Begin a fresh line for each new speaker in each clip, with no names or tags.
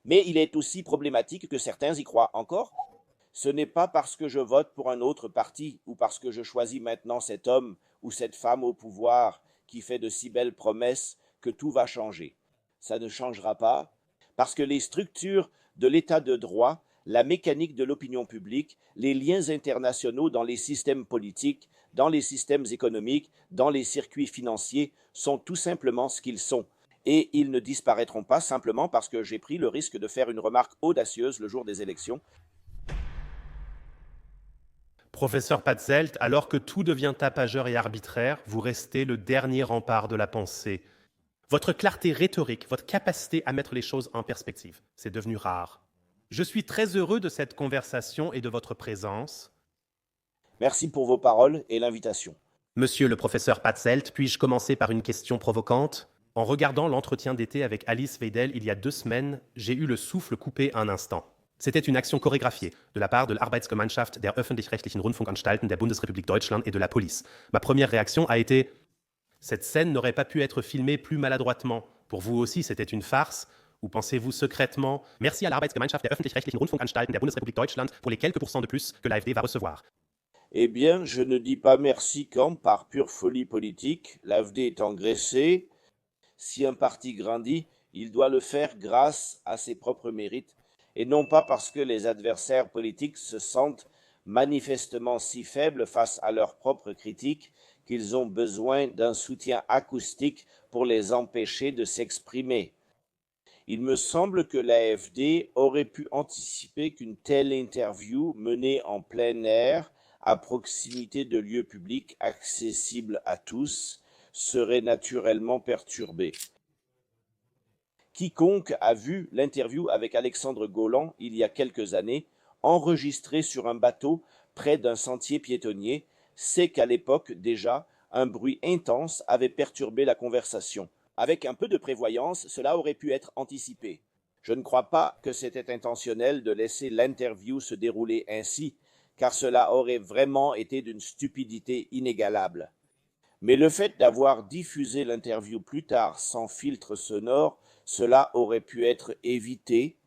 Mais il est aussi problématique que certains y croient encore. Ce n'est pas parce que je vote pour un autre parti ou parce que je choisis maintenant cet homme ou cette femme au pouvoir qui fait de si belles promesses que tout va changer. Ça ne changera pas parce que les structures de l'état de droit, la mécanique de l'opinion publique, les liens internationaux dans les systèmes politiques, dans les systèmes économiques, dans les circuits financiers sont tout simplement ce qu'ils sont. Et ils ne disparaîtront pas simplement parce que j'ai pris le risque de faire une remarque audacieuse le jour des élections.
Professeur Patzelt, alors que tout devient tapageur et arbitraire, vous restez le dernier rempart de la pensée. Votre clarté rhétorique, votre capacité à mettre les choses en perspective, c'est devenu rare. Je suis très heureux de cette conversation et de votre présence.
Merci pour vos paroles et l'invitation.
Monsieur le professeur Patzelt, puis-je commencer par une question provocante? En regardant l'entretien d'été avec Alice Weidel il y a 2 semaines, j'ai eu le souffle coupé un instant. C'était une action chorégraphiée de la part de l'Arbeitsgemeinschaft der öffentlich-rechtlichen Rundfunkanstalten der Bundesrepublik Deutschland et de la police. Ma première réaction a été « Cette scène n'aurait pas pu être filmée plus maladroitement. Pour vous aussi, c'était une farce. Ou pensez-vous secrètement « Merci à l'Arbeitsgemeinschaft der öffentlich-rechtlichen Rundfunkanstalten der Bundesrepublik Deutschland pour les quelques pourcents de plus que l'AfD va recevoir. »
Eh bien, je ne dis pas merci quand, par pure folie politique, l'AfD est engraissée. Si un parti grandit, il doit le faire grâce à ses propres mérites, et non pas parce que les adversaires politiques se sentent manifestement si faibles face à leurs propres critiques qu'ils ont besoin d'un soutien acoustique pour les empêcher de s'exprimer. Il me semble que l'AfD aurait pu anticiper qu'une telle interview menée en plein air, à proximité de lieux publics accessibles à tous, serait naturellement perturbée. Quiconque a vu l'interview avec Alexandre Golan il y a quelques années, enregistrée sur un bateau près d'un sentier piétonnier, sait qu'à l'époque déjà, un bruit intense avait perturbé la conversation. Avec un peu de prévoyance, cela aurait pu être anticipé. Je ne crois pas que c'était intentionnel de laisser l'interview se dérouler ainsi, car cela aurait vraiment été d'une stupidité inégalable. Mais le fait d'avoir diffusé l'interview plus tard sans filtre sonore, cela aurait pu être évité.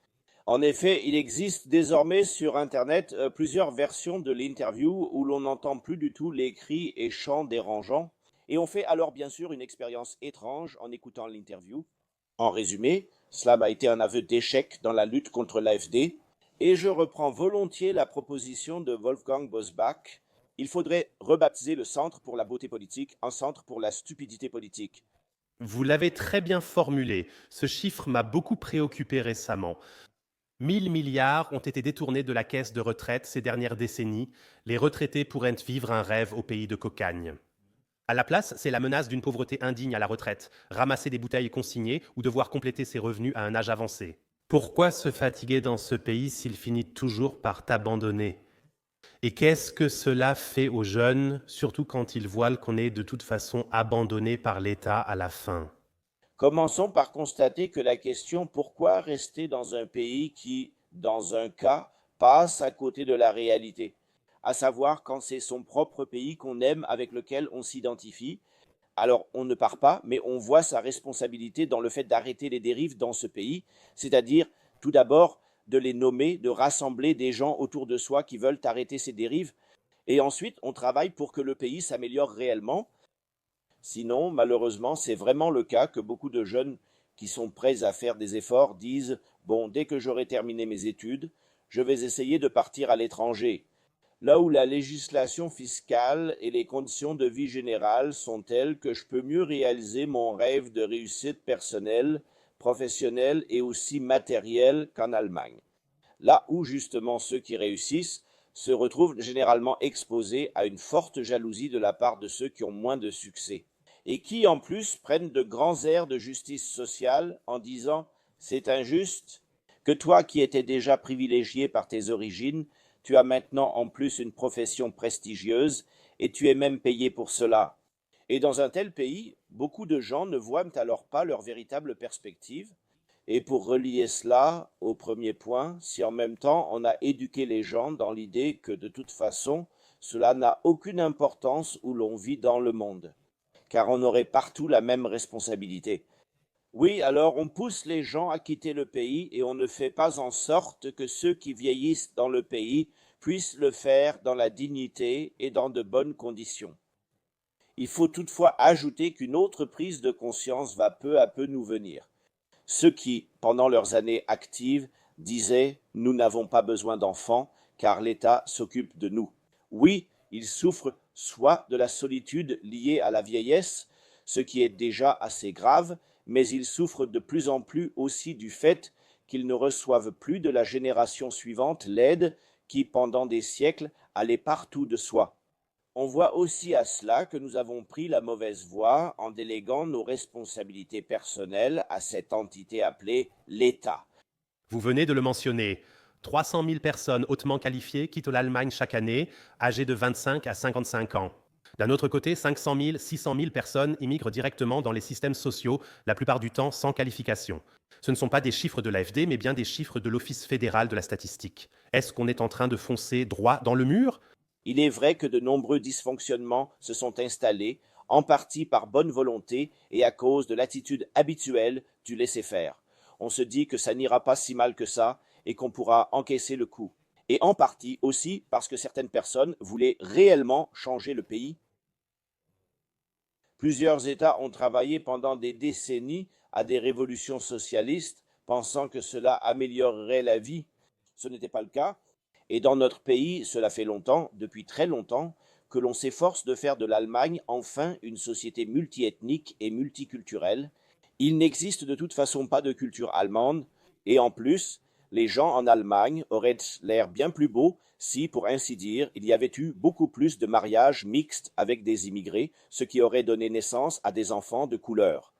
En effet, il existe désormais sur Internet plusieurs versions de l'interview où l'on n'entend plus du tout les cris et chants dérangeants, et on fait alors bien sûr une expérience étrange en écoutant l'interview. En résumé, cela m'a été un aveu d'échec dans la lutte contre l'AfD, et je reprends volontiers la proposition de Wolfgang Bosbach. Il faudrait rebaptiser le Centre pour la beauté politique en Centre pour la stupidité politique.
Vous l'avez très bien formulé. Ce chiffre m'a beaucoup préoccupé récemment. 1 000 milliards ont été détournés de la caisse de retraite ces dernières décennies. Les retraités pourraient vivre un rêve au pays de cocagne. À la place, c'est la menace d'une pauvreté indigne à la retraite, ramasser des bouteilles consignées ou devoir compléter ses revenus à un âge avancé. Pourquoi se fatiguer dans ce pays s'il finit toujours par t'abandonner? Et qu'est-ce que cela fait aux jeunes, surtout quand ils voient qu'on est de toute façon abandonné par l'État à la fin?
Commençons par constater que la question pourquoi rester dans un pays qui, dans un cas, passe à côté de la réalité, à savoir quand c'est son propre pays qu'on aime, avec lequel on s'identifie, alors on ne part pas, mais on voit sa responsabilité dans le fait d'arrêter les dérives dans ce pays, c'est-à-dire tout d'abord de les nommer, de rassembler des gens autour de soi qui veulent arrêter ces dérives, et ensuite on travaille pour que le pays s'améliore réellement. Sinon, malheureusement, c'est vraiment le cas que beaucoup de jeunes qui sont prêts à faire des efforts disent bon, dès que j'aurai terminé mes études, je vais essayer de partir à l'étranger, là où la législation fiscale et les conditions de vie générale sont telles que je peux mieux réaliser mon rêve de réussite personnelle, professionnelle et aussi matérielle qu'en Allemagne. Là où justement ceux qui réussissent se retrouvent généralement exposés à une forte jalousie de la part de ceux qui ont moins de succès et qui en plus prennent de grands airs de justice sociale en disant c'est injuste que toi qui étais déjà privilégié par tes origines, tu as maintenant en plus une profession prestigieuse et tu es même payé pour cela. Et dans un tel pays, beaucoup de gens ne voient alors pas leur véritable perspective. Et pour relier cela au premier point, si en même temps on a éduqué les gens dans l'idée que de toute façon, cela n'a aucune importance où l'on vit dans le monde, car on aurait partout la même responsabilité. Oui, alors on pousse les gens à quitter le pays et on ne fait pas en sorte que ceux qui vieillissent dans le pays puissent le faire dans la dignité et dans de bonnes conditions. Il faut toutefois ajouter qu'une autre prise de conscience va peu à peu nous venir. Ceux qui, pendant leurs années actives, disaient « Nous n'avons pas besoin d'enfants, car l'État s'occupe de nous ». Oui, ils souffrent soit de la solitude liée à la vieillesse, ce qui est déjà assez grave, mais ils souffrent de plus en plus aussi du fait qu'ils ne reçoivent plus de la génération suivante l'aide qui, pendant des siècles, allait partout de soi. On voit aussi à cela que nous avons pris la mauvaise voie en déléguant nos responsabilités personnelles à cette entité appelée l'État.
Vous venez de le mentionner. 300 000 personnes hautement qualifiées quittent l'Allemagne chaque année, âgées de 25 à 55 ans. D'un autre côté, 500 000, 600 000 personnes immigrent directement dans les systèmes sociaux, la plupart du temps sans qualification. Ce ne sont pas des chiffres de l'AFD, mais bien des chiffres de l'Office fédéral de la statistique. Est-ce qu'on est en train de foncer droit dans le mur ?
Il est vrai que de nombreux dysfonctionnements se sont installés, en partie par bonne volonté et à cause de l'attitude habituelle du laisser-faire. On se dit que ça n'ira pas si mal que ça et qu'on pourra encaisser le coup. Et en partie aussi parce que certaines personnes voulaient réellement changer le pays. Plusieurs États ont travaillé pendant des décennies à des révolutions socialistes, pensant que cela améliorerait la vie. Ce n'était pas le cas. Et dans notre pays, cela fait longtemps, depuis très longtemps, que l'on s'efforce de faire de l'Allemagne enfin une société multiethnique et multiculturelle. Il n'existe de toute façon pas de culture allemande, et en plus, les gens en Allemagne auraient l'air bien plus beaux si, pour ainsi dire, il y avait eu beaucoup plus de mariages mixtes avec des immigrés, ce qui aurait donné naissance à des enfants de couleur.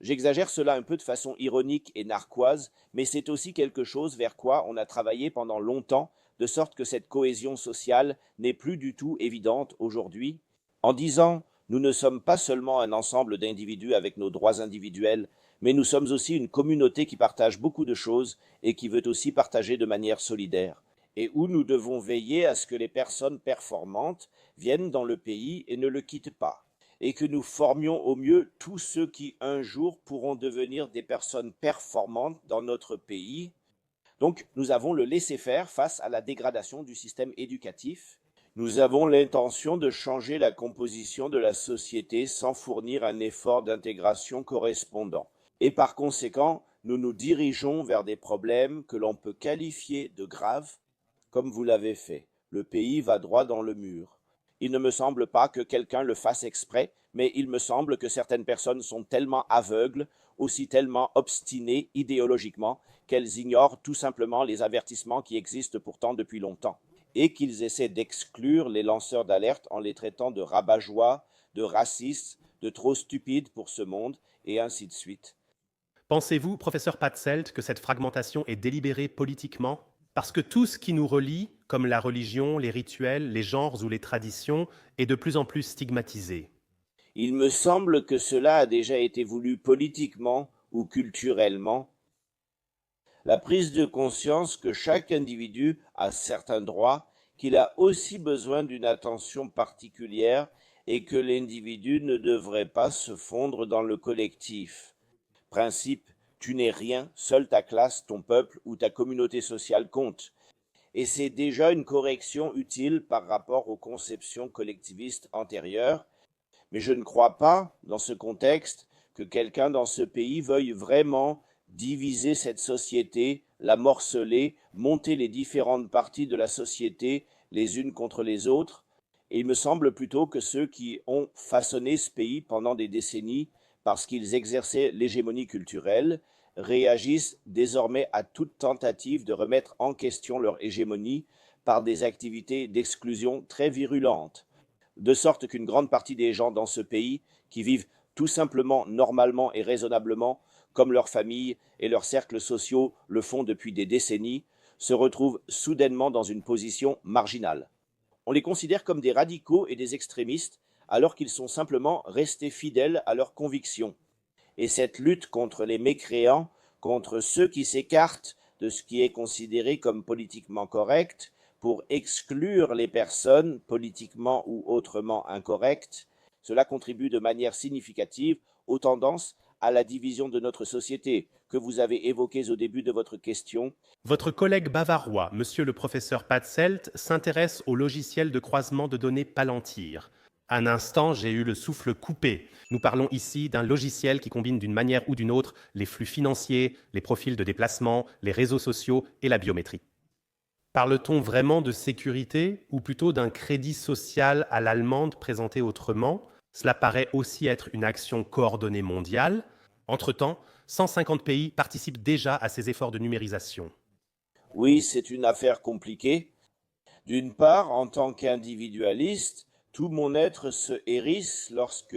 J'exagère cela un peu de façon ironique et narquoise, mais c'est aussi quelque chose vers quoi on a travaillé pendant longtemps, de sorte que cette cohésion sociale n'est plus du tout évidente aujourd'hui. En disant nous ne sommes pas seulement un ensemble d'individus avec nos droits individuels, mais nous sommes aussi une communauté qui partage beaucoup de choses et qui veut aussi partager de manière solidaire, et où nous devons veiller à ce que les personnes performantes viennent dans le pays et ne le quittent pas, et que nous formions au mieux tous ceux qui un jour pourront devenir des personnes performantes dans notre pays. Donc nous avons le laisser-faire face à la dégradation du système éducatif. Nous avons l'intention de changer la composition de la société sans fournir un effort d'intégration correspondant. Et par conséquent, nous nous dirigeons vers des problèmes que l'on peut qualifier de graves, comme vous l'avez fait. Le pays va droit dans le mur. Il ne me semble pas que quelqu'un le fasse exprès, mais il me semble que certaines personnes sont tellement aveugles, aussi tellement obstinées idéologiquement, qu'elles ignorent tout simplement les avertissements qui existent pourtant depuis longtemps, et qu'ils essaient d'exclure les lanceurs d'alerte en les traitant de rabat-joie, de racistes, de trop stupides pour ce monde, et ainsi de suite.
Pensez-vous, professeur Patzelt, que cette fragmentation est délibérée politiquement ? Parce que tout ce qui nous relie, comme la religion, les rituels, les genres ou les traditions, est de plus en plus stigmatisé.
Il me semble que cela a déjà été voulu politiquement ou culturellement. La prise de conscience que chaque individu a certains droits, qu'il a aussi besoin d'une attention particulière et que l'individu ne devrait pas se fondre dans le collectif. Principe, tu n'es rien, seule ta classe, ton peuple ou ta communauté sociale compte. Et c'est déjà une correction utile par rapport aux conceptions collectivistes antérieures, mais je ne crois pas, dans ce contexte, que quelqu'un dans ce pays veuille vraiment diviser cette société, la morceler, monter les différentes parties de la société les unes contre les autres. Et il me semble plutôt que ceux qui ont façonné ce pays pendant des décennies parce qu'ils exerçaient l'hégémonie culturelle, réagissent désormais à toute tentative de remettre en question leur hégémonie par des activités d'exclusion très virulentes, de sorte qu'une grande partie des gens dans ce pays, qui vivent tout simplement, normalement et raisonnablement, comme leurs familles et leurs cercles sociaux le font depuis des décennies, se retrouvent soudainement dans une position marginale. On les considère comme des radicaux et des extrémistes, alors qu'ils sont simplement restés fidèles à leurs convictions. Et cette lutte contre les mécréants, contre ceux qui s'écartent de ce qui est considéré comme politiquement correct, pour exclure les personnes politiquement ou autrement incorrectes, cela contribue de manière significative aux tendances à la division de notre société que vous avez évoquée au début de votre question.
Votre collègue bavarois, monsieur le professeur Patzelt, s'intéresse au logiciel de croisement de données Palantir. Un instant, j'ai eu le souffle coupé. Nous parlons ici d'un logiciel qui combine d'une manière ou d'une autre les flux financiers, les profils de déplacement, les réseaux sociaux et la biométrie. Parle-t-on vraiment de sécurité ou plutôt d'un crédit social à l'allemande présenté autrement? Cela paraît aussi être une action coordonnée mondiale. Entre-temps, 150 pays participent déjà à ces efforts de numérisation.
Oui, c'est une affaire compliquée. D'une part, en tant qu'individualiste, tout mon être se hérisse lorsque...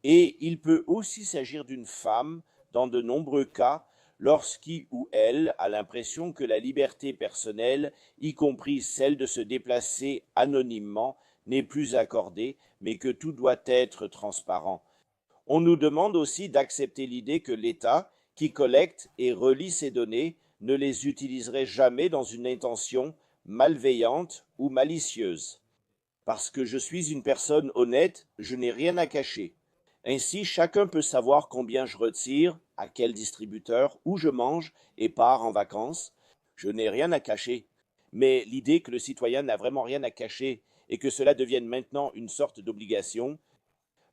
Et il peut aussi s'agir d'une femme, dans de nombreux cas, lorsqu'il ou elle a l'impression que la liberté personnelle, y compris celle de se déplacer anonymement, n'est plus accordée, mais que tout doit être transparent. On nous demande aussi d'accepter l'idée que l'État, qui collecte et relie ces données, ne les utiliserait jamais dans une intention malveillante ou malicieuse. Parce que je suis une personne honnête, je n'ai rien à cacher. Ainsi, chacun peut savoir combien je retire, à quel distributeur, où je mange et pars en vacances. Je n'ai rien à cacher. Mais l'idée que le citoyen n'a vraiment rien à cacher et que cela devienne maintenant une sorte d'obligation,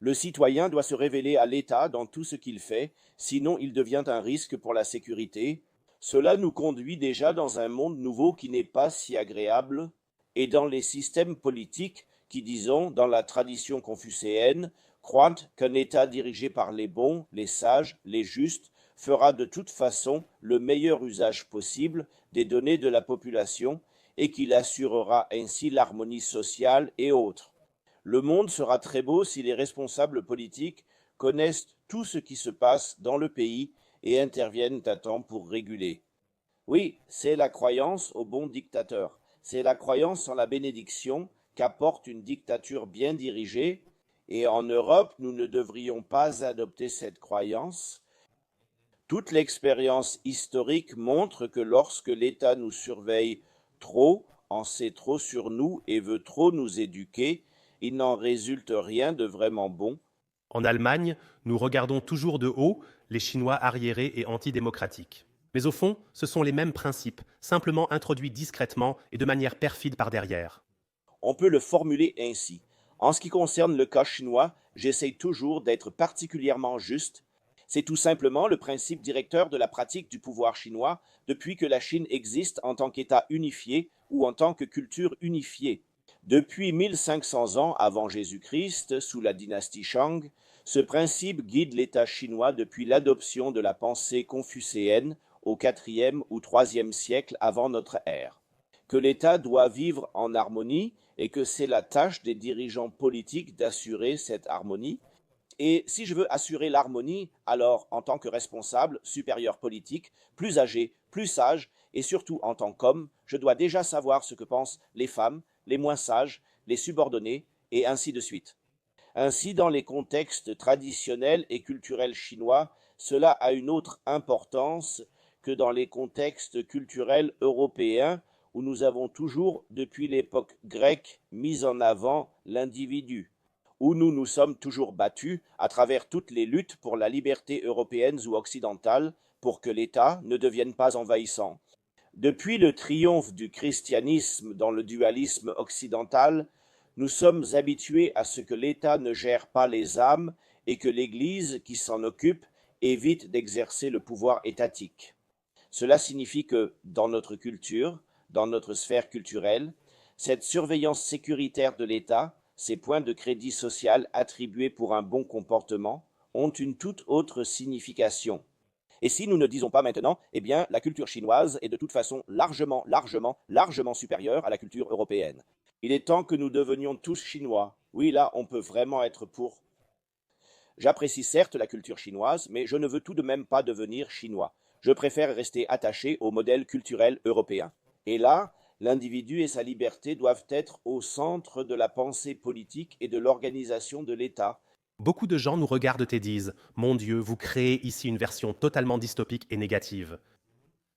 le citoyen doit se révéler à l'État dans tout ce qu'il fait, sinon il devient un risque pour la sécurité. Cela nous conduit déjà dans un monde nouveau qui n'est pas si agréable, et dans les systèmes politiques qui, disons, dans la tradition confucéenne, croient qu'un État dirigé par les bons, les sages, les justes, fera de toute façon le meilleur usage possible des données de la population et qu'il assurera ainsi l'harmonie sociale et autres. Le monde sera très beau si les responsables politiques connaissent tout ce qui se passe dans le pays et interviennent à temps pour réguler. Oui, c'est la croyance au bon dictateur. C'est la croyance en la bénédiction qu'apporte une dictature bien dirigée. Et en Europe, nous ne devrions pas adopter cette croyance. Toute l'expérience historique montre que lorsque l'État nous surveille trop, en sait trop sur nous et veut trop nous éduquer, il n'en résulte rien de vraiment bon.
En Allemagne, nous regardons toujours de haut les Chinois arriérés et antidémocratiques. Mais au fond, ce sont les mêmes principes, simplement introduits discrètement et de manière perfide par derrière.
On peut le formuler ainsi. En ce qui concerne le cas chinois, j'essaye toujours d'être particulièrement juste. C'est tout simplement le principe directeur de la pratique du pouvoir chinois depuis que la Chine existe en tant qu'État unifié ou en tant que culture unifiée. Depuis 1500 ans avant Jésus-Christ, sous la dynastie Shang, ce principe guide l'État chinois depuis l'adoption de la pensée confucéenne au IVe ou IIIe siècle avant notre ère. Que l'État doit vivre en harmonie et que c'est la tâche des dirigeants politiques d'assurer cette harmonie. Et si je veux assurer l'harmonie, alors en tant que responsable, supérieur politique, plus âgé, plus sage, et surtout en tant qu'homme, je dois déjà savoir ce que pensent les femmes, les moins sages, les subordonnés, et ainsi de suite. Ainsi, dans les contextes traditionnels et culturels chinois, cela a une autre importance que dans les contextes culturels européens, où nous avons toujours, depuis l'époque grecque, mis en avant l'individu, où nous nous sommes toujours battus à travers toutes les luttes pour la liberté européenne ou occidentale, pour que l'État ne devienne pas envahissant. Depuis le triomphe du christianisme dans le dualisme occidental, nous sommes habitués à ce que l'État ne gère pas les âmes et que l'Église, qui s'en occupe, évite d'exercer le pouvoir étatique. Cela signifie que, dans notre culture, dans notre sphère culturelle, cette surveillance sécuritaire de l'État, ces points de crédit social attribués pour un bon comportement, ont une toute autre signification. Et si nous ne disons pas maintenant, eh bien, la culture chinoise est de toute façon largement supérieure à la culture européenne. Il est temps que nous devenions tous chinois. Oui, là, on peut vraiment être pour. J'apprécie certes la culture chinoise, mais je ne veux tout de même pas devenir chinois. Je préfère rester attaché au modèle culturel européen. Et là, l'individu et sa liberté doivent être au centre de la pensée politique et de l'organisation de l'État.
Beaucoup de gens nous regardent et disent « Mon Dieu, vous créez ici une version totalement dystopique et négative.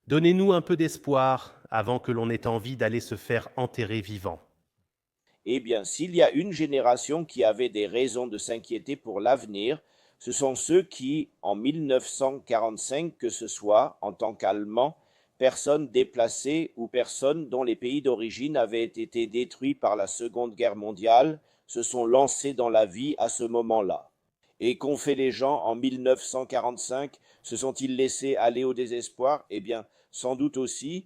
Donnez-nous un peu d'espoir avant que l'on ait envie d'aller se faire enterrer vivant. »
Eh bien, s'il y a une génération qui avait des raisons de s'inquiéter pour l'avenir, Ce sont ceux qui, en 1945, que ce soit en tant qu'Allemands, personnes déplacées ou personnes dont les pays d'origine avaient été détruits par la Seconde Guerre mondiale, se sont lancés dans la vie à ce moment-là. Et qu'ont fait les gens en 1945? Se sont-ils laissés aller au désespoir? Eh bien, sans doute aussi.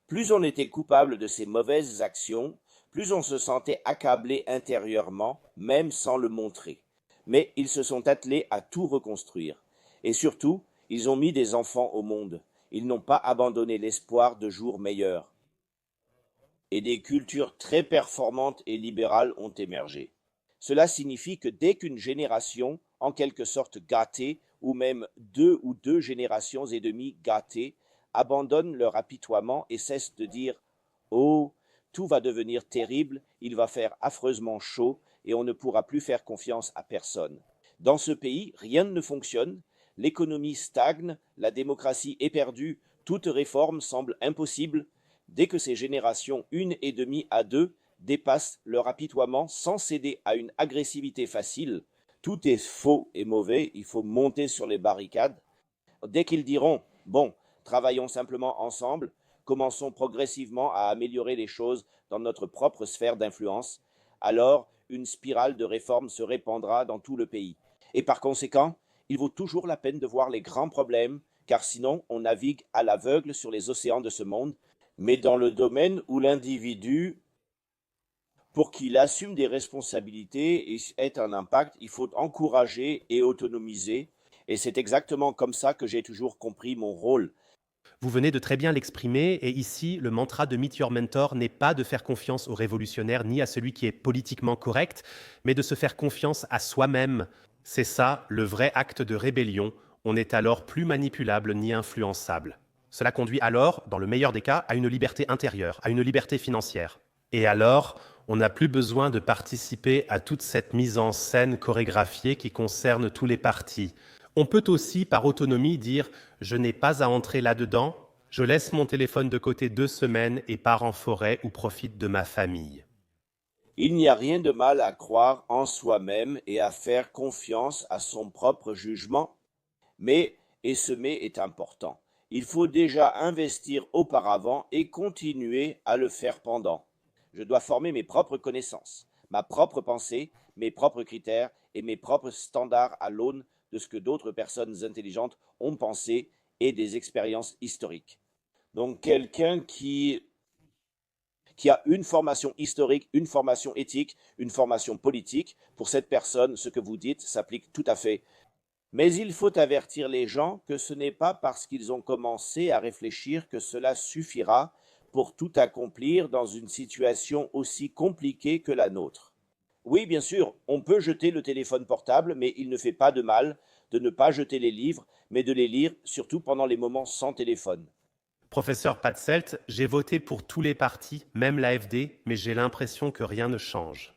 Plus on était coupable de ces mauvaises actions, plus on se sentait accablé intérieurement, même sans le montrer. Mais ils se sont attelés à tout reconstruire. Et surtout, ils ont mis des enfants au monde. Ils n'ont pas abandonné l'espoir de jours meilleurs. Et des cultures très performantes et libérales ont émergé. Cela signifie que dès qu'une génération, en quelque sorte gâtée, ou même deux générations et demie gâtées, abandonnent leur apitoiement et cessent de dire « Oh, tout va devenir terrible, il va faire affreusement chaud et on ne pourra plus faire confiance à personne. » Dans ce pays, rien ne fonctionne, l'économie stagne, la démocratie est perdue, toute réforme semble impossible. Dès que ces générations, une et demie à deux, dépassent leur apitoiement sans céder à une agressivité facile, tout est faux et mauvais, il faut monter sur les barricades. Dès qu'ils diront « Bon, travaillons simplement ensemble, commençons progressivement à améliorer les choses dans notre propre sphère d'influence », alors une spirale de réformes se répandra dans tout le pays. Et par conséquent, il vaut toujours la peine de voir les grands problèmes, car sinon on navigue à l'aveugle sur les océans de ce monde, mais dans le domaine où l'individu, pour qu'il assume des responsabilités et ait un impact, il faut encourager et autonomiser. Et c'est exactement comme ça que j'ai toujours compris mon rôle.
Vous venez de très bien l'exprimer, et ici, le mantra de Meet Your Mentor n'est pas de faire confiance aux révolutionnaires ni à celui qui est politiquement correct, mais de se faire confiance à soi-même. C'est ça, le vrai acte de rébellion. On n'est alors plus manipulable ni influençable. Cela conduit alors, dans le meilleur des cas, à une liberté intérieure, à une liberté financière. Et alors, on n'a plus besoin de participer à toute cette mise en scène chorégraphiée qui concerne tous les partis. On peut aussi, par autonomie, dire « je n'ai pas à entrer là-dedans, je laisse mon téléphone de côté 2 semaines et pars en forêt ou profite de ma famille ».
Il n'y a rien de mal à croire en soi-même et à faire confiance à son propre jugement, mais, et ce mais est important, il faut déjà investir auparavant et continuer à le faire pendant. Je dois former mes propres connaissances, ma propre pensée, mes propres critères et mes propres standards à l'aune de ce que d'autres personnes intelligentes ont pensé et des expériences historiques. Donc quelqu'un qui a une formation historique, une formation éthique, une formation politique, pour cette personne, ce que vous dites s'applique tout à fait. Mais il faut avertir les gens que ce n'est pas parce qu'ils ont commencé à réfléchir que cela suffira pour tout accomplir dans une situation aussi compliquée que la nôtre. Oui, bien sûr, on peut jeter le téléphone portable, mais il ne fait pas de mal de ne pas jeter les livres, mais de les lire, surtout pendant les moments sans téléphone.
Professeur Patzelt, j'ai voté pour tous les partis, même l'AfD, mais j'ai l'impression que rien ne change.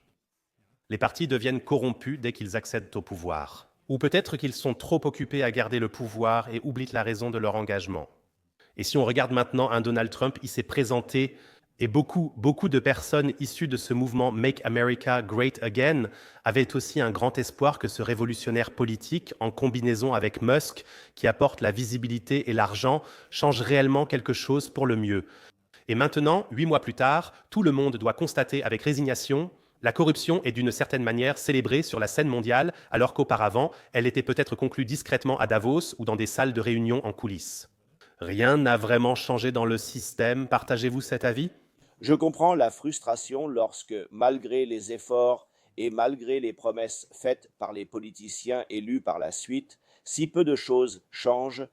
Les partis deviennent corrompus dès qu'ils accèdent au pouvoir. Ou peut-être qu'ils sont trop occupés à garder le pouvoir et oublient la raison de leur engagement. Et si on regarde maintenant un Donald Trump, il s'est présenté, et beaucoup de personnes issues de ce mouvement Make America Great Again avaient aussi un grand espoir que ce révolutionnaire politique, en combinaison avec Musk, qui apporte la visibilité et l'argent, change réellement quelque chose pour le mieux. Et maintenant, 8 mois plus tard, tout le monde doit constater avec résignation la corruption est d'une certaine manière célébrée sur la scène mondiale, alors qu'auparavant, elle était peut-être conclue discrètement à Davos ou dans des salles de réunion en coulisses. Rien n'a vraiment changé dans le système. Partagez-vous cet avis ?
Je comprends la frustration lorsque, malgré les efforts et malgré les promesses faites par les politiciens élus par la suite, si peu de choses changent,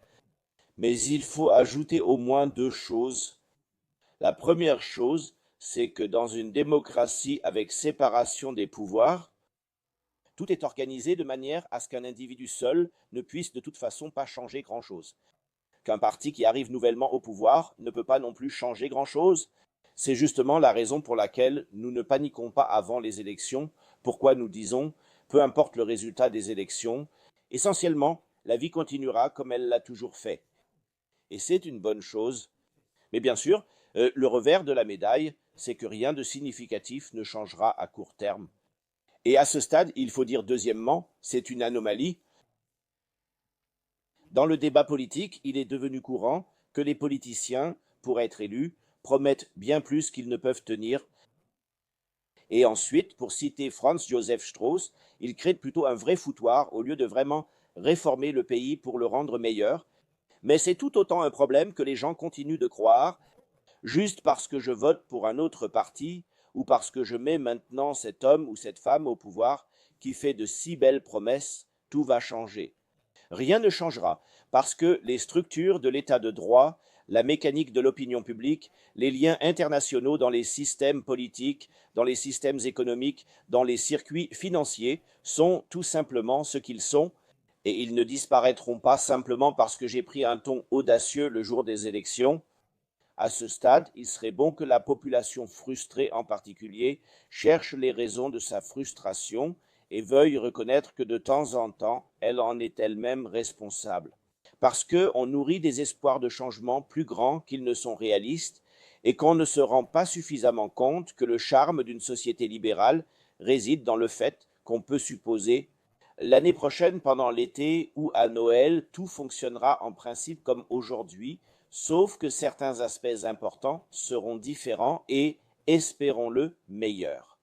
mais il faut ajouter au moins 2 choses. La première chose, c'est que dans une démocratie avec séparation des pouvoirs, tout est organisé de manière à ce qu'un individu seul ne puisse de toute façon pas changer grand-chose. Qu'un parti qui arrive nouvellement au pouvoir ne peut pas non plus changer grand-chose. C'est justement la raison pour laquelle nous ne paniquons pas avant les élections, pourquoi nous disons, peu importe le résultat des élections, essentiellement, la vie continuera comme elle l'a toujours fait. Et c'est une bonne chose. Mais bien sûr, le revers de la médaille, c'est que rien de significatif ne changera à court terme. Et à ce stade, il faut dire deuxièmement, c'est une anomalie. Dans le débat politique, il est devenu courant que les politiciens, pour être élus, promettent bien plus qu'ils ne peuvent tenir. Et ensuite, pour citer Franz Josef Strauss, ils créent plutôt un vrai foutoir au lieu de vraiment réformer le pays pour le rendre meilleur. Mais c'est tout autant un problème que les gens continuent de croire, juste parce que je vote pour un autre parti ou parce que je mets maintenant cet homme ou cette femme au pouvoir qui fait de si belles promesses, tout va changer. Rien ne changera parce que les structures de l'état de droit, la mécanique de l'opinion publique, les liens internationaux dans les systèmes politiques, dans les systèmes économiques, dans les circuits financiers sont tout simplement ce qu'ils sont et ils ne disparaîtront pas simplement parce que j'ai pris un ton audacieux le jour des élections. À ce stade, il serait bon que la population frustrée en particulier cherche les raisons de sa frustration et veuille reconnaître que de temps en temps, elle en est elle-même responsable. Parce qu'on nourrit des espoirs de changement plus grands qu'ils ne sont réalistes et qu'on ne se rend pas suffisamment compte que le charme d'une société libérale réside dans le fait qu'on peut supposer l'année prochaine, pendant l'été ou à Noël, tout fonctionnera en principe comme aujourd'hui, sauf que certains aspects importants seront différents et, espérons-le, meilleurs.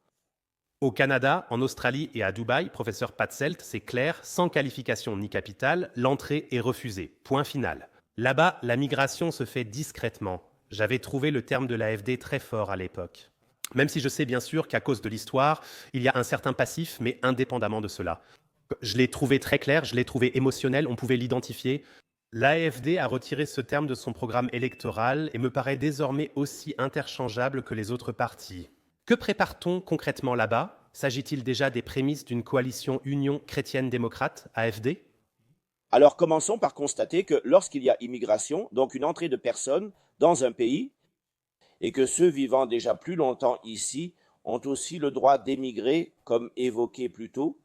Au Canada, en Australie et à Dubaï, professeur Patzelt, c'est clair, sans qualification ni capital, l'entrée est refusée. Point final. Là-bas, la migration se fait discrètement. J'avais trouvé le terme de l'AfD très fort à l'époque. Même si je sais bien sûr qu'à cause de l'histoire, il y a un certain passif, mais indépendamment de cela. Je l'ai trouvé très clair, je l'ai trouvé émotionnel, on pouvait l'identifier. L'AfD a retiré ce terme de son programme électoral et me paraît désormais aussi interchangeable que les autres partis. Que prépare-t-on concrètement là-bas? S'agit-il déjà des prémices d'une coalition Union chrétienne-démocrate, AfD?
Alors commençons par constater que lorsqu'il y a immigration, donc une entrée de personnes dans un pays, et que ceux vivant déjà plus longtemps ici ont aussi le droit d'émigrer, comme évoqué plus tôt,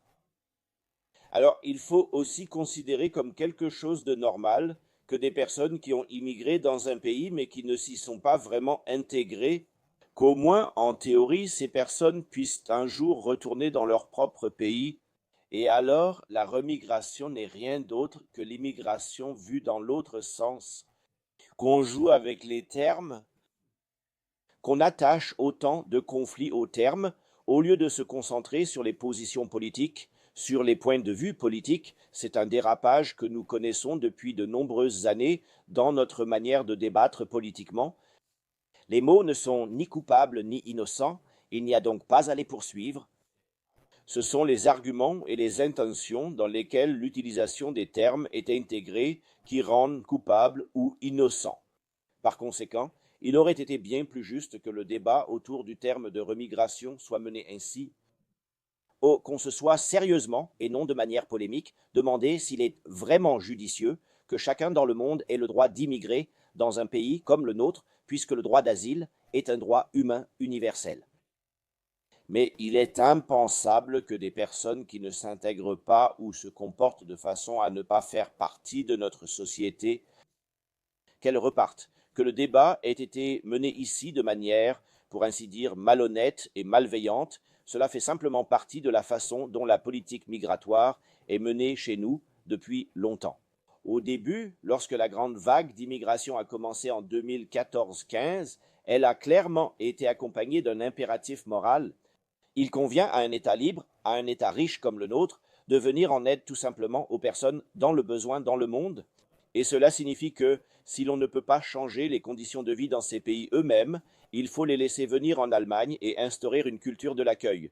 alors il faut aussi considérer comme quelque chose de normal que des personnes qui ont immigré dans un pays mais qui ne s'y sont pas vraiment intégrées, qu'au moins en théorie ces personnes puissent un jour retourner dans leur propre pays. Et alors la remigration n'est rien d'autre que l'immigration vue dans l'autre sens, qu'on joue avec les termes, qu'on attache autant de conflits aux termes, au lieu de se concentrer sur les positions politiques, sur les points de vue politiques. C'est un dérapage que nous connaissons depuis de nombreuses années dans notre manière de débattre politiquement. Les mots ne sont ni coupables ni innocents, il n'y a donc pas à les poursuivre. Ce sont les arguments et les intentions dans lesquels l'utilisation des termes est intégrée qui rendent coupables ou innocents. Par conséquent, il aurait été bien plus juste que le débat autour du terme de remigration soit mené ainsi, qu'on se soit sérieusement, et non de manière polémique, demandé s'il est vraiment judicieux que chacun dans le monde ait le droit d'immigrer dans un pays comme le nôtre, puisque le droit d'asile est un droit humain universel. Mais il est impensable que des personnes qui ne s'intègrent pas ou se comportent de façon à ne pas faire partie de notre société, qu'elles repartent, que le débat ait été mené ici de manière, pour ainsi dire, malhonnête et malveillante. Cela fait simplement partie de la façon dont la politique migratoire est menée chez nous depuis longtemps. Au début, lorsque la grande vague d'immigration a commencé en 2014-15, elle a clairement été accompagnée d'un impératif moral. Il convient à un État libre, à un État riche comme le nôtre, de venir en aide tout simplement aux personnes dans le besoin dans le monde. Et cela signifie que si l'on ne peut pas changer les conditions de vie dans ces pays eux-mêmes, il faut les laisser venir en Allemagne et instaurer une culture de l'accueil.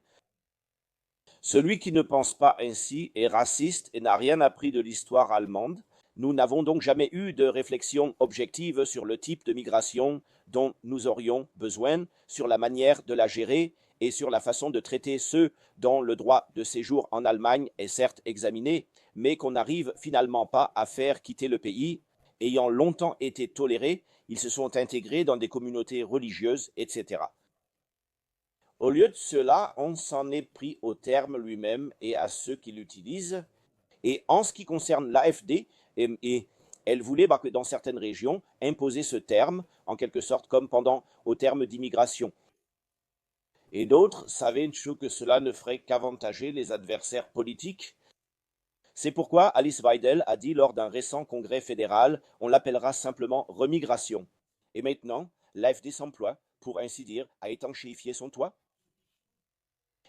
Celui qui ne pense pas ainsi est raciste et n'a rien appris de l'histoire allemande. Nous n'avons donc jamais eu de réflexion objective sur le type de migration dont nous aurions besoin, sur la manière de la gérer et sur la façon de traiter ceux dont le droit de séjour en Allemagne est certes examiné, mais qu'on n'arrive finalement pas à faire quitter le pays. Ayant longtemps été tolérés, ils se sont intégrés dans des communautés religieuses, etc. Au lieu de cela, on s'en est pris au terme lui-même et à ceux qui l'utilisent. Et en ce qui concerne l'AfD, elle voulait, dans certaines régions, imposer ce terme, en quelque sorte comme pendant au terme d'immigration. Et d'autres savaient que cela ne ferait qu'avantager les adversaires politiques. C'est pourquoi Alice Weidel a dit lors d'un récent congrès fédéral, on l'appellera simplement remigration. Et maintenant, l'AfD s'emploie, pour ainsi dire, à étanchéifier son toit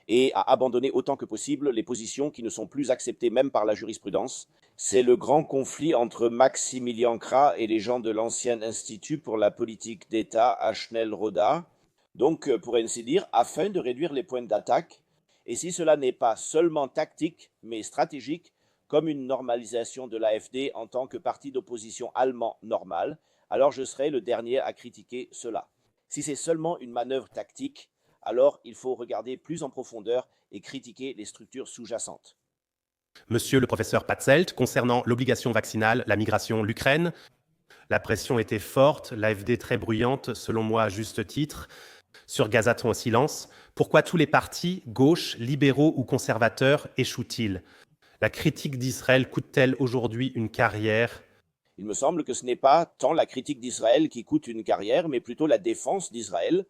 et à abandonner autant que possible les positions qui ne sont plus acceptées même par la jurisprudence. C'est le grand conflit entre Maximilian Krah et les gens de l'ancien Institut pour la politique d'État à Schnellroda, donc pour ainsi dire, afin de réduire les points d'attaque, et si cela n'est pas seulement tactique, mais stratégique, comme une normalisation de l'AfD en tant que parti d'opposition allemand normal, alors je serai le dernier à critiquer cela. Si c'est seulement une manœuvre tactique, alors il faut regarder plus en profondeur et critiquer les structures sous-jacentes.
Monsieur le professeur Patzelt, concernant l'obligation vaccinale, la migration, l'Ukraine, la pression était forte, l'AfD très bruyante, selon moi à juste titre. Sur Gazaton au silence, pourquoi tous les partis, gauche, libéraux ou conservateurs, échouent-ils? La critique d'Israël coûte-t-elle aujourd'hui une carrière?
Il me semble que ce n'est pas tant la critique d'Israël qui coûte une carrière, mais plutôt la défense d'Israël.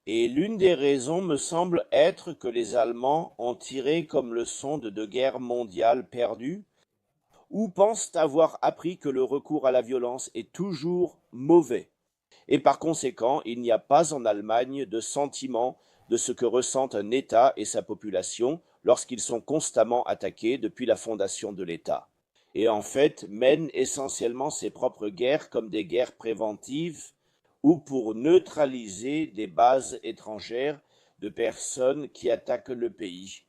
Et l'une des raisons me semble être que les Allemands ont tiré comme leçon de deux guerres mondiales perdues, ou pensent avoir appris que le recours à la violence est toujours mauvais. Et par conséquent, il n'y a pas en Allemagne de sentiment de ce que ressentent un État et sa population lorsqu'ils sont constamment attaqués depuis la fondation de l'État. Et en fait, mènent essentiellement ses propres guerres comme des guerres préventives ou pour neutraliser des bases étrangères de personnes qui attaquent le pays.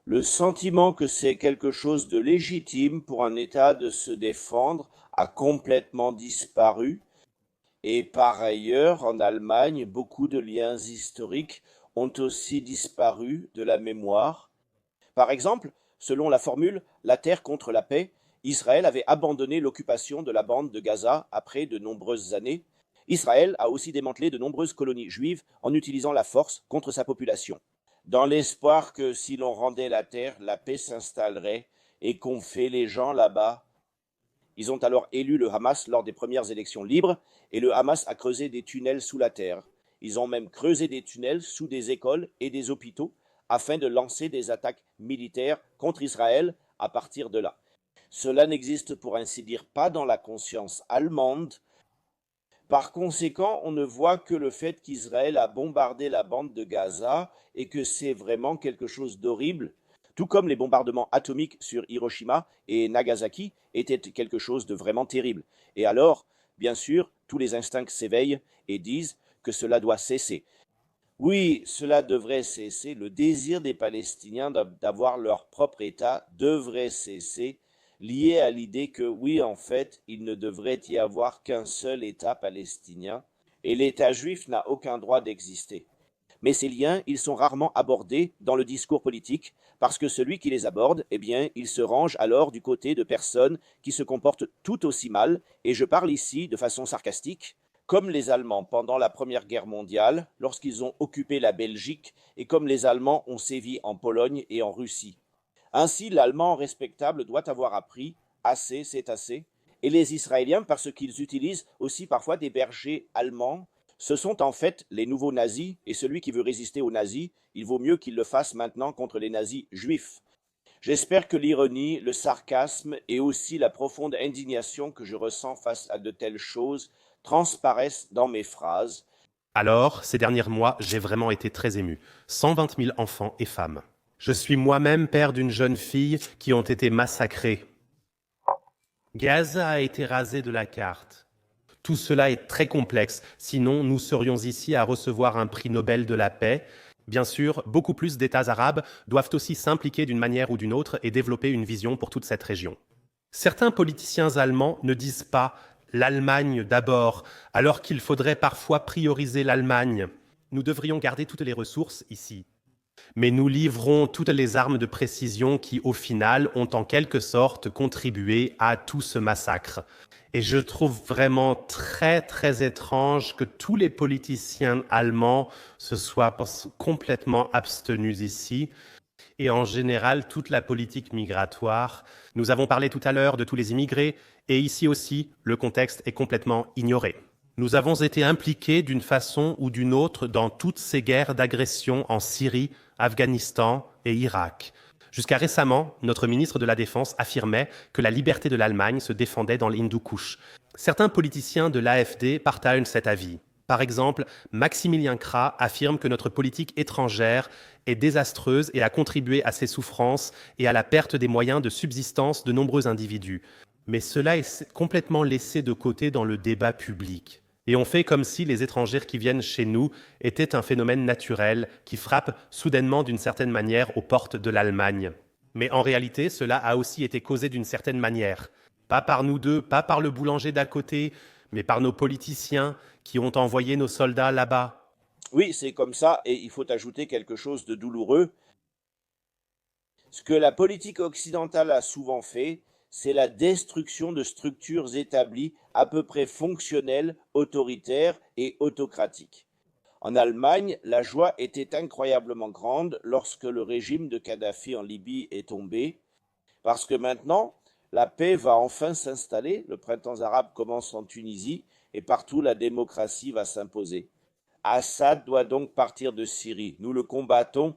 Le sentiment que c'est quelque chose de légitime pour un État de se défendre a complètement disparu. Et par ailleurs, en Allemagne, beaucoup de liens historiques ont aussi disparu de la mémoire. Par exemple, selon la formule « la terre contre la paix », Israël avait abandonné l'occupation de la bande de Gaza après de nombreuses années. Israël a aussi démantelé de nombreuses colonies juives en utilisant la force contre sa population, dans l'espoir que si l'on rendait la terre, la paix s'installerait et qu'on fait les gens là-bas. Ils ont alors élu le Hamas lors des premières élections libres, et le Hamas a creusé des tunnels sous la terre. Ils ont même creusé des tunnels sous des écoles et des hôpitaux afin de lancer des attaques militaires contre Israël à partir de là. Cela n'existe pour ainsi dire pas dans la conscience allemande. Par conséquent, on ne voit que le fait qu'Israël a bombardé la bande de Gaza et que c'est vraiment quelque chose d'horrible, tout comme les bombardements atomiques sur Hiroshima et Nagasaki étaient quelque chose de vraiment terrible. Et alors, bien sûr, tous les instincts s'éveillent et disent que cela doit cesser. Oui, cela devrait cesser. Le désir des Palestiniens d'avoir leur propre État devrait cesser, lié à l'idée que oui, en fait, il ne devrait y avoir qu'un seul État palestinien et l'État juif n'a aucun droit d'exister. Mais ces liens, ils sont rarement abordés dans le discours politique, parce que celui qui les aborde, eh bien, il se range alors du côté de personnes qui se comportent tout aussi mal, et je parle ici de façon sarcastique, comme les Allemands pendant la Première Guerre mondiale, lorsqu'ils ont occupé la Belgique, et comme les Allemands ont sévi en Pologne et en Russie. Ainsi, l'Allemand respectable doit avoir appris « assez, c'est assez », et les Israéliens, parce qu'ils utilisent aussi parfois des bergers allemands, ce sont en fait les nouveaux nazis, et celui qui veut résister aux nazis, il vaut mieux qu'il le fasse maintenant contre les nazis juifs. J'espère que l'ironie, le sarcasme et aussi la profonde indignation que je ressens face à de telles choses transparaissent dans mes phrases.
Alors, ces derniers mois, j'ai vraiment été très ému. 120 000 enfants et femmes. Je suis moi-même père d'une jeune fille qui ont été massacrées. Gaza a été rasé de la carte. Tout cela est très complexe, sinon nous serions ici à recevoir un prix Nobel de la paix. Bien sûr, beaucoup plus d'États arabes doivent aussi s'impliquer d'une manière ou d'une autre et développer une vision pour toute cette région. Certains politiciens allemands ne disent pas « l'Allemagne d'abord », alors qu'il faudrait parfois prioriser l'Allemagne. Nous devrions garder toutes les ressources ici. Mais nous livrons toutes les armes de précision qui, au final, ont en quelque sorte contribué à tout ce massacre. Et je trouve vraiment très, très étrange que tous les politiciens allemands se soient complètement abstenus ici. Et en général, toute la politique migratoire. Nous avons parlé tout à l'heure de tous les immigrés, et ici aussi, le contexte est complètement ignoré. Nous avons été impliqués d'une façon ou d'une autre dans toutes ces guerres d'agression en Syrie, Afghanistan et Irak. Jusqu'à récemment, notre ministre de la Défense affirmait que la liberté de l'Allemagne se défendait dans l'Hindu-Kush. Certains politiciens de l'AfD partagent cet avis. Par exemple, Maximilien Krah affirme que notre politique étrangère est désastreuse et a contribué à ses souffrances et à la perte des moyens de subsistance de nombreux individus. Mais cela est complètement laissé de côté dans le débat public. Et on fait comme si les étrangers qui viennent chez nous étaient un phénomène naturel qui frappe soudainement d'une certaine manière aux portes de l'Allemagne. Mais en réalité, cela a aussi été causé d'une certaine manière. Pas par nous deux, pas par le boulanger d'à côté, mais par nos politiciens qui ont envoyé nos soldats là-bas.
Oui, c'est comme ça, et il faut ajouter quelque chose de douloureux. Ce que la politique occidentale a souvent fait, c'est la destruction de structures établies à peu près fonctionnelles, autoritaires et autocratiques. En Allemagne, la joie était incroyablement grande lorsque le régime de Kadhafi en Libye est tombé, parce que maintenant, la paix va enfin s'installer, le printemps arabe commence en Tunisie, et partout la démocratie va s'imposer. Assad doit donc partir de Syrie. Nous le combattons.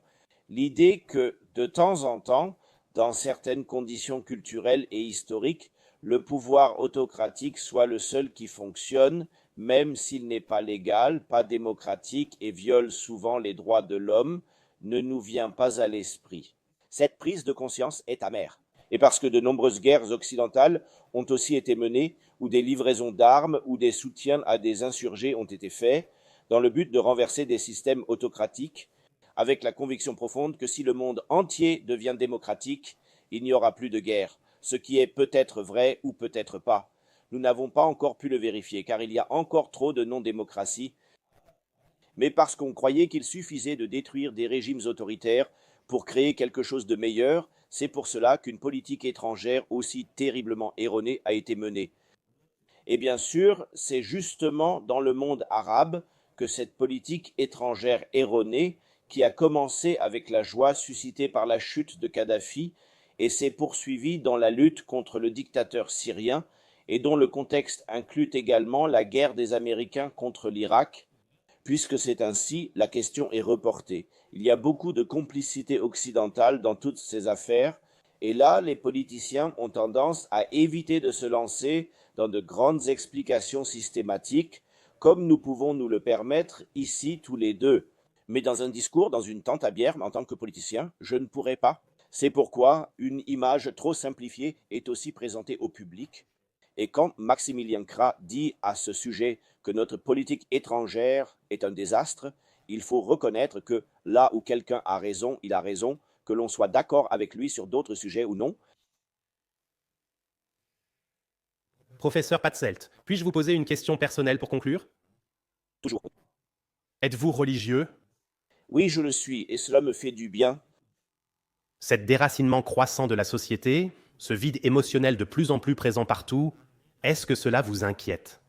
L'idée que, de temps en temps, dans certaines conditions culturelles et historiques, le pouvoir autocratique soit le seul qui fonctionne, même s'il n'est pas légal, pas démocratique et viole souvent les droits de l'homme, ne nous vient pas à l'esprit. Cette prise de conscience est amère. Et parce que de nombreuses guerres occidentales ont aussi été menées, où des livraisons d'armes ou des soutiens à des insurgés ont été faits, dans le but de renverser des systèmes autocratiques, avec la conviction profonde que si le monde entier devient démocratique, il n'y aura plus de guerre, ce qui est peut-être vrai ou peut-être pas. Nous n'avons pas encore pu le vérifier, car il y a encore trop de non-démocratie, mais parce qu'on croyait qu'il suffisait de détruire des régimes autoritaires pour créer quelque chose de meilleur, c'est pour cela qu'une politique étrangère aussi terriblement erronée a été menée. Et bien sûr, c'est justement dans le monde arabe que cette politique étrangère erronée, qui a commencé avec la joie suscitée par la chute de Kadhafi et s'est poursuivie dans la lutte contre le dictateur syrien, et dont le contexte inclut également la guerre des Américains contre l'Irak, puisque c'est ainsi, la question est reportée. Il y a beaucoup de complicité occidentale dans toutes ces affaires, et là, les politiciens ont tendance à éviter de se lancer dans de grandes explications systématiques, comme nous pouvons nous le permettre ici tous les deux. Mais dans un discours, dans une tente à bière, en tant que politicien, je ne pourrais pas. C'est pourquoi une image trop simplifiée est aussi présentée au public. Et quand Maximilien Krah dit à ce sujet que notre politique étrangère est un désastre, il faut reconnaître que là où quelqu'un a raison, il a raison, que l'on soit d'accord avec lui sur d'autres sujets ou non.
Professeur Patzelt, puis-je vous poser une question personnelle pour conclure?
Toujours.
Êtes-vous religieux?
Oui, je le suis, et cela me fait du bien.
Cet déracinement croissant de la société, ce vide émotionnel de plus en plus présent partout, est-ce que cela vous inquiète?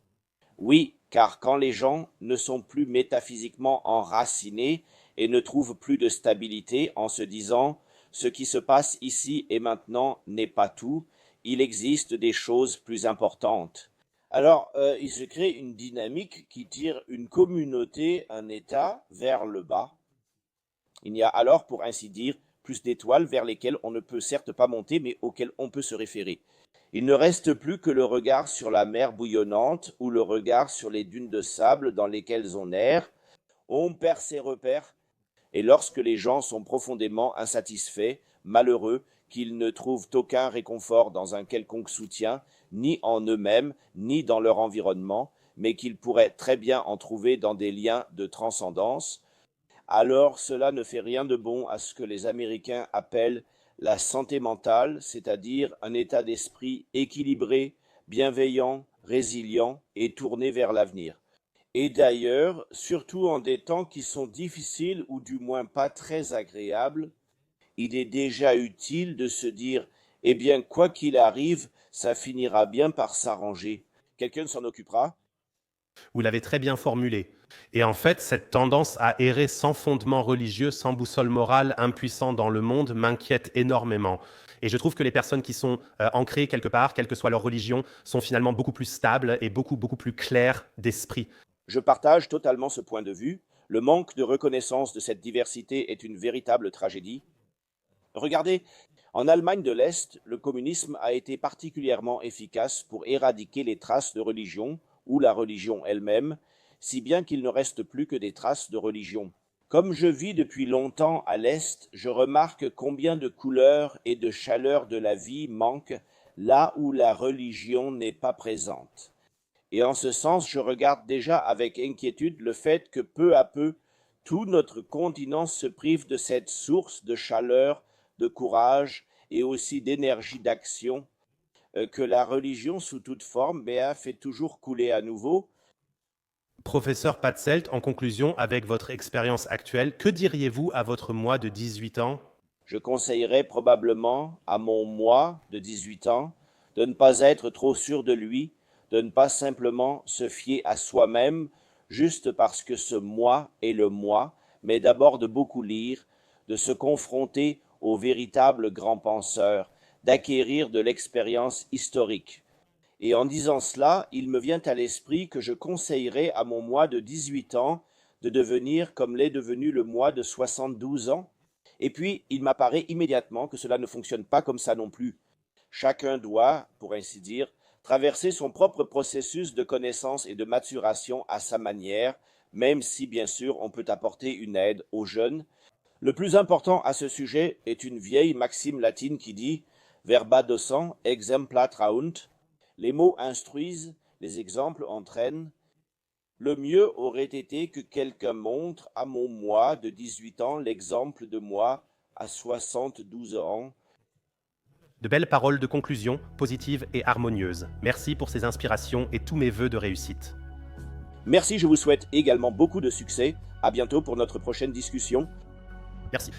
Oui, car quand les gens ne sont plus métaphysiquement enracinés et ne trouvent plus de stabilité en se disant ce qui se passe ici et maintenant n'est pas tout, il existe des choses plus importantes. Alors, il se crée une dynamique qui tire une communauté, un État vers le bas. Il y a alors, pour ainsi dire, plus d'étoiles vers lesquelles on ne peut certes pas monter, mais auxquelles on peut se référer. Il ne reste plus que le regard sur la mer bouillonnante ou le regard sur les dunes de sable dans lesquelles on erre. On perd ses repères, et lorsque les gens sont profondément insatisfaits, malheureux, qu'ils ne trouvent aucun réconfort dans un quelconque soutien, ni en eux-mêmes, ni dans leur environnement, mais qu'ils pourraient très bien en trouver dans des liens de transcendance, alors cela ne fait rien de bon à ce que les Américains appellent la santé mentale, c'est-à-dire un état d'esprit équilibré, bienveillant, résilient et tourné vers l'avenir. Et d'ailleurs, surtout en des temps qui sont difficiles ou du moins pas très agréables, il est déjà utile de se dire, eh bien, quoi qu'il arrive, ça finira bien par s'arranger. Quelqu'un s'en occupera.
Vous l'avez très bien formulé. Et en fait, cette tendance à errer sans fondement religieux, sans boussole morale, impuissant dans le monde, m'inquiète énormément. Et je trouve que les personnes qui sont ancrées quelque part, quelle que soit leur religion, sont finalement beaucoup plus stables et beaucoup plus claires d'esprit.
Je partage totalement ce point de vue. Le manque de reconnaissance de cette diversité est une véritable tragédie. Regardez, en Allemagne de l'Est, le communisme a été particulièrement efficace pour éradiquer les traces de religion, ou la religion elle-même, si bien qu'il ne reste plus que des traces de religion. Comme je vis depuis longtemps à l'Est, je remarque combien de couleurs et de chaleur de la vie manquent là où la religion n'est pas présente. Et en ce sens, je regarde déjà avec inquiétude le fait que peu à peu, tout notre continent se prive de cette source de chaleur, de courage et aussi d'énergie d'action que la religion sous toute forme fait toujours couler à nouveau.
Professeur Patzelt, en conclusion, avec votre expérience actuelle, que diriez-vous à votre moi de 18 ans?
Je conseillerais probablement à mon moi de 18 ans de ne pas être trop sûr de lui, de ne pas simplement se fier à soi-même juste parce que ce moi est le moi, mais d'abord de beaucoup lire, de se confronter aux véritables grands penseurs, d'acquérir de l'expérience historique. Et en disant cela, il me vient à l'esprit que je conseillerais à mon moi de 18 ans de devenir comme l'est devenu le moi de 72 ans. Et puis, il m'apparaît immédiatement que cela ne fonctionne pas comme ça non plus. Chacun doit, pour ainsi dire, traverser son propre processus de connaissance et de maturation à sa manière, même si, bien sûr, on peut apporter une aide aux jeunes. Le plus important à ce sujet est une vieille maxime latine qui dit « Verba docent exempla traunt ». Les mots instruisent, les exemples entraînent. Le mieux aurait été que quelqu'un montre à mon moi de 18 ans l'exemple de moi à 72 ans.
De belles paroles de conclusion, positives et harmonieuses. Merci pour ces inspirations et tous mes vœux de réussite.
Merci, je vous souhaite également beaucoup de succès. À bientôt pour notre prochaine discussion.
Merci.